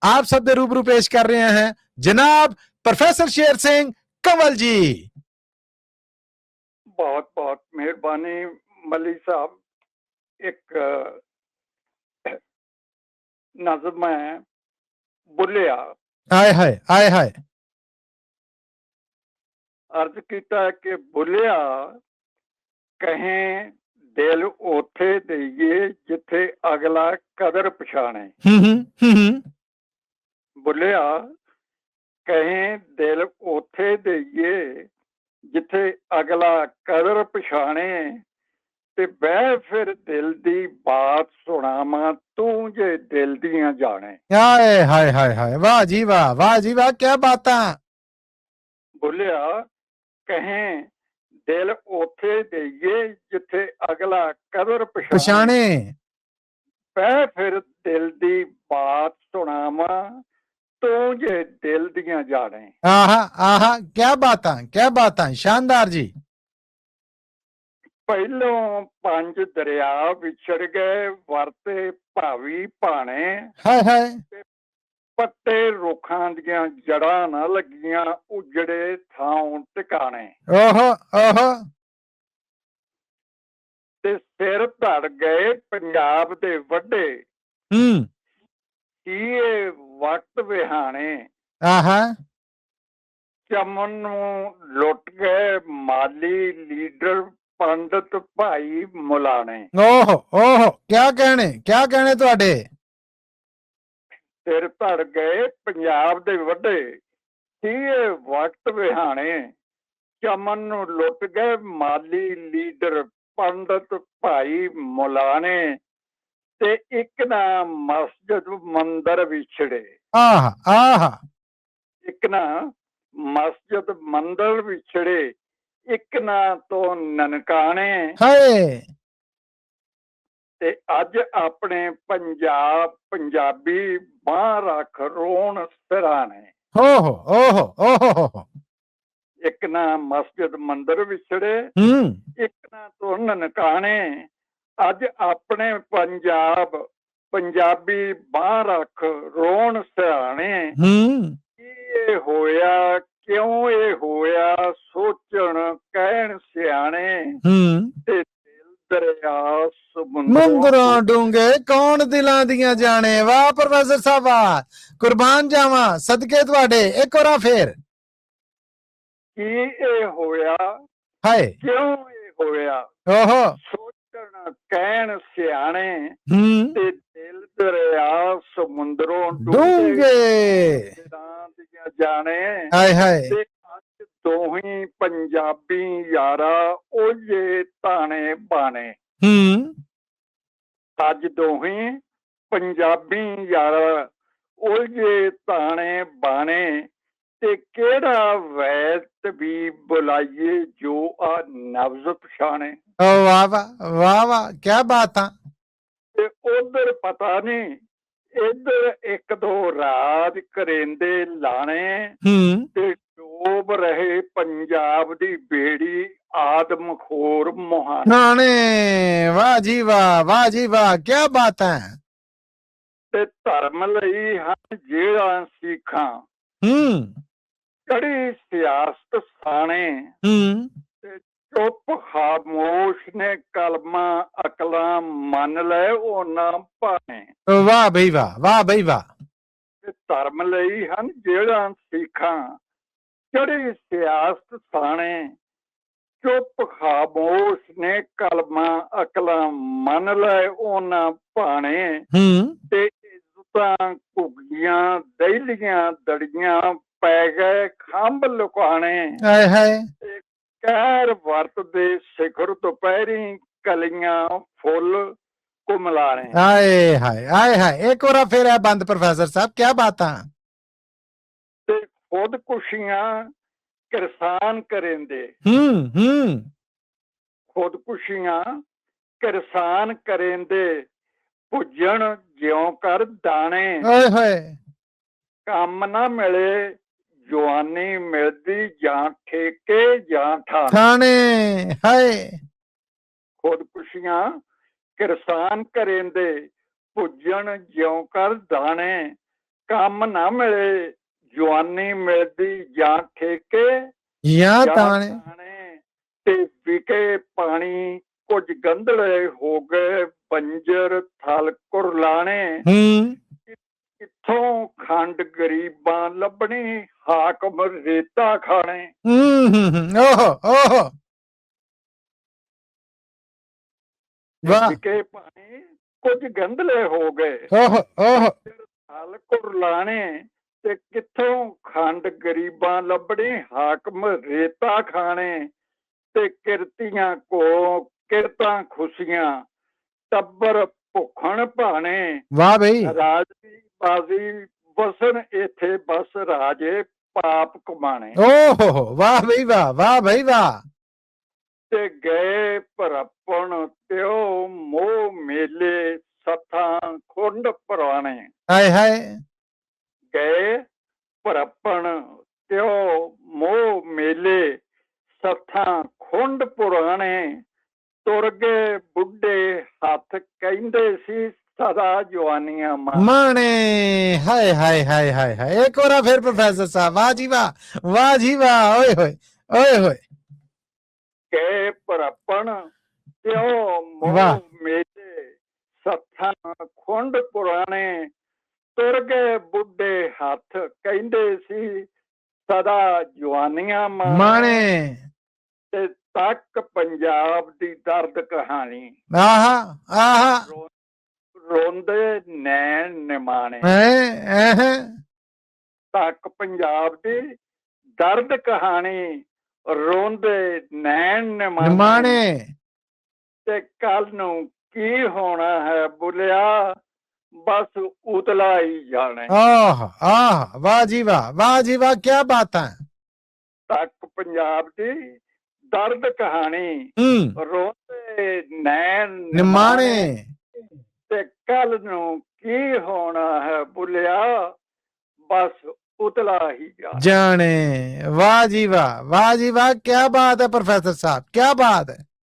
आप सब दे रूबरू पेश कर रहे हैं जनाब प्रोफेसर शेर सिंह कंवल जी। बहुत बहुत मेहरबानी मली साहब। एक नज़म है बुलिया। आए हाय आए हाय। अर्ज किया कि बुलिया कहें दिल ओथे दईए जिथे अगला कदर पछाणे। बुलिया कहें दिल ओथे दईए जिथे अगला कदर पछाणे ते बह फिर दिल दी बात सुनावा तू जे दिल दियां जाने। हाय हाय हाय हाय, वाह जी वाह, वाह जी वाह, क्या बात। बोलिया कहें दिल ओथे दईए जिथे अगला कदर पछाणे बह फिर दिल दी बात सुनावा तू जे दिल दियां जाने। आहा आहा, क्या बात, क्या बात, शानदार जी। पहलों पंज दरिया विछड़ गए वरते भावी भाने। हाय हाय। पट्टे रुखां दियां जड़ां ना लगियां उजड़े थां टिकाणे। ओहो ओहो। ते सिर धड़ गए पंजाब दे वड्डे की वक्त विहाने। आहा। चमन नूं लुट गए माली लीडर पंडित भाई मुलाने। ओहो ओहो, क्या कहने तुहाडे। सिर धड़ गए पंजाब दे वड्डे की वक्त विहाने। चमन नूं लुट गए माली लीडर पंडित भाई मुलाने ते एक ना मस्जिद मंदिर विछड़े। आहा आहा। एक ना मस्जिद मंदिर विछड़े एक ना तो ननकाने। हाय। ते अज अपने पंजाब पंजाबी बांह रख रोण सिराने। ओहो ओहो ओहो। एक ना मस्जिद मंदिर विछड़े एक ना तो ननकाने। अज अपने पंजाब पंजाबी बांह रख रोण सिराने। ये होया क्यों ये होया सोचण कहण सियाणे ते दिल दरिया समुंदरों डूंगे कौन दिलां दियां जाने। वाह प्रोफेसर साहब, कुर्बान जावा सदके तुहाडे। एक और फिर की ये होया हाय क्यों ये होया ओहो सोचण कहण सियाणे ते दिल दरिया समुंदरों डूंगे जाने। हाय हाय। अज दोही पंजाबी यारा ओजे ताने बाने। अज दोही पंजाबी यारा ओजे ताने बाने ते केड़ा वैद तबीब बुलाइए जो आ नब्ज पछाने। वाह वाह वाह वाह, क्या बात। ते उधर पता नहीं इधर एक दो राज करेंदे लाने ते डूब रहे पंजाब दी बेड़ी आदमखोर मुहाने। वाह जी वाह, वाह जी वाह, क्या बात है। ते धर्म लई हन जेड़ा सीखां कड़ी सियासत साने ते चुप खामोश ने कलमा अकला मन ले ओना भाने। वाह भाई वाह, वाह भाई वाह। धर्म लई हन जेड़ा सीखां कड़ी सियासत साने चुप खामोश ने कलमा अकला मन ले ओना भाने ते इज्जतां घुगियां दहलियां दड़ियां पै गए खंभ लुकाने। कहर वरत दे शिखर दोपहरी कलियां फुल को मिलाने। आए हाय आए हाय, एक और फिर है बंद प्रोफेसर साहब, क्या बात है। ते खुदकुशियां किरसान करेंदे खुदकुशियां किरसान करेंदे भुजन ज्यों कर दाने। काम ना मिले जवानी मिलदी जां ठेके जां ठाणे। हाय। खुदकुशियां किरसान करेंदे भुजन ज्यों कर दाने ਕੰਮ ਨਾ ਮਿਲੇ ਜਵਾਨੀ ਮਿਲਦੀ ਜਾਂ ਠੇਕੇ ਜਾਂ ਜਾਂ ਤਾਣੇ ਤਾਣੇ ਤੇ ਵਿਕੇ ਪਾਣੀ ਕੁਝ ਗੰਧਲੇ ਹੋ ਗਏ ਬੰਜਰ ਥਲ ਕੁਰਲਾਣੇ ਹੂੰ ਕਿੱਥੋਂ ਖੰਡ ਗਰੀਬਾਂ ਲੱਭਣੀ ਹਾਕਮ ਰੇਤਾ ਖਾਣੇ ਓਹੋ ਓਹੋ ਵਾਹ ਵਿਕੇ ਪਾਣੀ ਕੁਝ ਗੰਧਲੇ ਹੋ ਗਏ ਓਹੋ ਓਹੋ ਹਲ ਕੁਰਲਾਣੇ ਤੇ ਕਿੱਥੋਂ ਖੰਡ ਗਰੀਬਾਂ ਲੱਭਣੀ ਹਾਕਮ ਰੇਤਾ ਖਾਣੇ ਤੇ ਕਿਰਤੀਆਂ ਕੋ ਕਿਰਤਾਂ ਖੁਸ਼ੀਆਂ ਟੱਬਰ ਭੁੱਖਣ ਭਾਣੇ ਵਾਹ ਬਈ ਰਾਜੀ ਬਾਜ਼ੀ ਵਸਣ ਇੱਥੇ ਬਸ ਰਾਜੇ ਪਾਪ ਕਮਾਣੇ ਓਹੋ ਵਾਹ ਬਈ ਵਾਹ ਵਾਹ ਬਈ ਵਾਹ ਤੇ ਗਏ ਭਰਪਣ ਤਿਉ ਮੋਹ ਮੇਲੇ ਸੱਥਾਂ ਖੁੰਡ ਪਰਾਣੇ ਹਾਏ ਹਾਏ ਗਏ ਭਰਪਣ ਤਿਉ ਮੋਹ ਮੇਲੇ ਸੱਥਾਂ ਖੁੰਡ ਪੁਰਾਣੇ ਤੁਰ ਗਏ ਬੁੱਢੇ ਹੱਥ ਕਹਿੰਦੇ ਸੀ ਸਦਾ ਜਵਾਨੀਆਂ ਮਾਣੇ ਹਾਏ ਹਾਏ ਹਾਏ ਹਾਏ ਹਾਏ ਇੱਕ ਵਾਰ ਫਿਰ ਪ੍ਰੋਫੈਸਰ ਸਾਹਿਬ ਵਾਹ ਜੀ ਵਾਹ ਓਏ ਹੋਏ ਓਏ ਹੋਏ ਕੇ ਭਰਪਣ ਤਿਉ ਵਾਹ। ਮੋਹ ਮੇਲੇ ਸੱਥਾਂ ਖੁੰਡ ਪੁਰਾਣੇ ਤੁਰ ਗਏ ਬੁੱਢੇ ਹੱਥ ਕਹਿੰਦੇ ਸੀ ਸਦਾ ਜਵਾਨੀਆਂ ਮਾਣੇ ਤੇ ਤੱਕ ਪੰਜਾਬ ਦੀ ਦਰਦ ਕਹਾਣੀ ਆਹਾ ਆਹਾ ਰੋਂਦੇ ਨੈਣ ਨਿਮਾਣੇ ਹੈ ਤੱਕ ਪੰਜਾਬ ਦੀ ਦਰਦ ਕਹਾਣੀ ਰੋਂਦੇ ਨੈਣ ਨਿਮਾਣੇ ਨਿਮਾਣੇ ਤੇ ਕੱਲ ਨੂੰ ਕੀ ਹੋਣਾ ਹੈ ਬੁਲਿਆ ਬਸ ਉਤਲਾ ਹੀ ਜਾਣੇ ਆਹ ਵਾਹ ਜੀ ਵਾਹ ਕੀ ਬਾਤ ਹੈ ਤੱਕ ਪੰਜਾਬ ਦੀ ਦਰਦ ਕਹਾਣੀ ਰੋਂਦੇ ਨੈਣ ਨਿਮਾਣੇ ਤੇ ਕੱਲ ਨੂੰ ਕੀ ਹੋਣਾ ਹੈ ਬੁਲਿਆ ਬਸ ਉਤਲਾ ਹੀ ਜਾਣੇ ਵਾਹ ਜੀ ਵਾਹ ਕੀ ਬਾਤ ਹੈ ਪ੍ਰੋਫੈਸਰ साहब क्या बात है